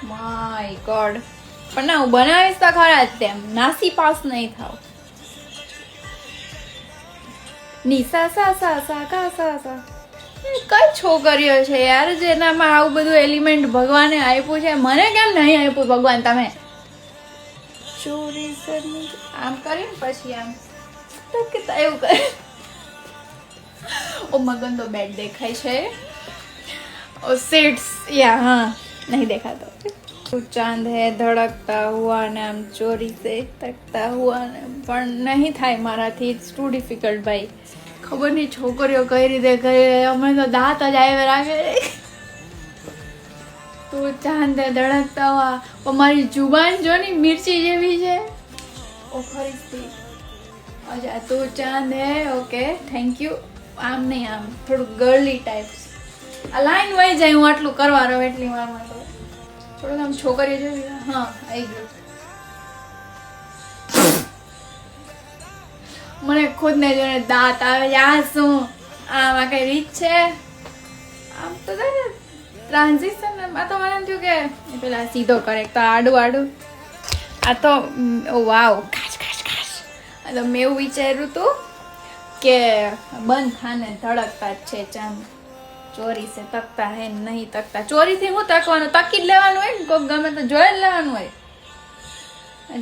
My God. પણ ના, હું બનાવીશ તો ખરા જ તેમ, નાસી પાસ નહીં થાવ. નિસા સા સા સા કા સા સા. કઈ છોકરીઓ છે યાર જેનામાં આવું બધું એલિમેન્ટ ભગવાને આપ્યું છે, મને કેમ નહીં આપ્યું ભગવાન? તમે ચોરી આમ કરીને પછી આમ એવું કરે. ઓ મગન તો બેડ દેખાય છે. ઓ સીટ્સ યા હા नहीं देखा तो चांद है धड़कता हुआ ने આમ ચોરી से तकता हुआ ને પણ નહીં થાય મારાથી. ઇટ્સ ટુ ડિફિકલ્ટ ભાઈ. ખબર નહીં છોકરીઓ કઈ રીતે કરે, અમે તો દાંત જ આવે રાખે. તો ચાંદ હે ધડકતા હુઆ. અમારી જુબાન જો ની મિર્ચી જેવી છે. ઓ ખરીદતી અચ્છા તો ચાંદ હે. Okay thank you. આમ નહીં આમ થોડું ગર્લી ટાઈપ. આ લાઈન વહી જાય હું આટલું કરવા રહું એટલી વારમાં તો થોડુંક આમ છોકરી જેવી. હા આવી ગયું. મને ખુદ ને જોઈને દાંત આવે છે. આ શું આમાં કઈ રીત છે? આમ તો ટ્રાન્ઝિશન આ તો મને થયું કે પેલા સીધો કરે તો આડું આડું. આ તો વાવ ખાસ ખાસ ખાસ. આ તો મેં એવું વિચાર્યું હતું કે બંધ ખાને ધડકતા જ છે ચાંદ. ચોરી से तकता है नहीं तकता. ચોરીથી હું તકવાનું? તકી જ લેવાનું હોય ને, કોક ગમે તો જોઈ જ લેવાનું હોય.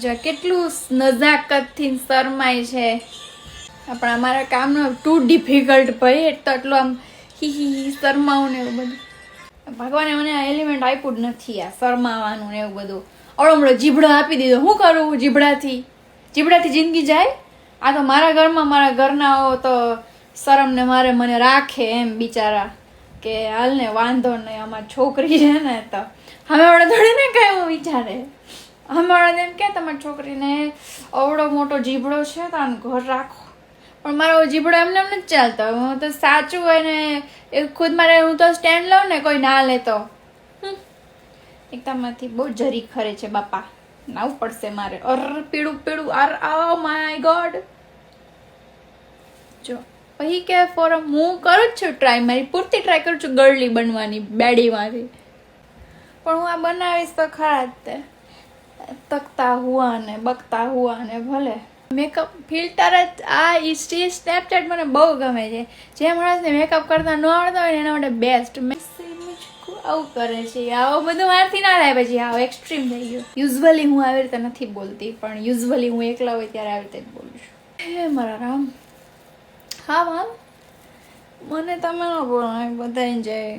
જો કેટલું નજાકતથી શરમાય છે. પણ અમારા કામનો ટુ ડિફિકલ્ટ ભાઈ એટલે એટલું આમ હી શરમાવું ને એવું બધું. ભગવાને મને આ એલિમેન્ટ આપ્યું જ નથી આ શરમાવાનું ને એવું બધું. અવળો જીભડો આપી દીધો. શું કરું જીભડાથી જિંદગી જાય? આ તો મારા ઘરમાં મારા ઘરનાઓ તો શરમ ને મારે મને રાખે એમ બિચારા કે હાલ ને વાંધો નહીં અમારી છોકરી છે ને તો અમે વડે થોડી ને કઈ એવું વિચારે. અમે વડે એમ કે તમારી છોકરીને અવડો મોટો જીભડો છે તો આનું ઘર રાખો. પણ મારો જીભડો એમને એમ નથી ચાલતો. હું તો સાચું હોય ને એ ખુદ મારે હું તો સ્ટેન્ડ લઉં ને કોઈ ના લે તો એકદમમાંથી બહુ જરી ખરે છે બાપા. નાવું પડશે મારે. અર પીળું પીળું અર ઓ માય ગોડ. જો પછી કે ફોરમ હું કરું જ છું ટ્રાય, મારી પૂરતી ટ્રાય કરું છું ગર્લી બનવાની બેડીમાંથી. પણ હું આ બનાવીશ તો ખરા જ તે તકતા હુઆ ને બકતા હુઆ ને ભલે. મેકઅપ ફિલ્ટર જ આ સ્નેપચેટ મને બહુ ગમે છે. જે માણસને મેકઅપ કરતા ન આવડતો હોય ને એના માટે બેસ્ટ. આવું કરે છે આવું બધું મારથી ના થાય. પછી આવું એક્સ્ટ્રીમ થઈ ગયું. યુઝવલી હું આવી રીતે નથી બોલતી, પણ યુઝવલી હું એકલા હોય ત્યારે આવી રીતે જ બોલું છું. હે મારા રામ. હા મામ મને તમે ન બોલો બધાને જાય.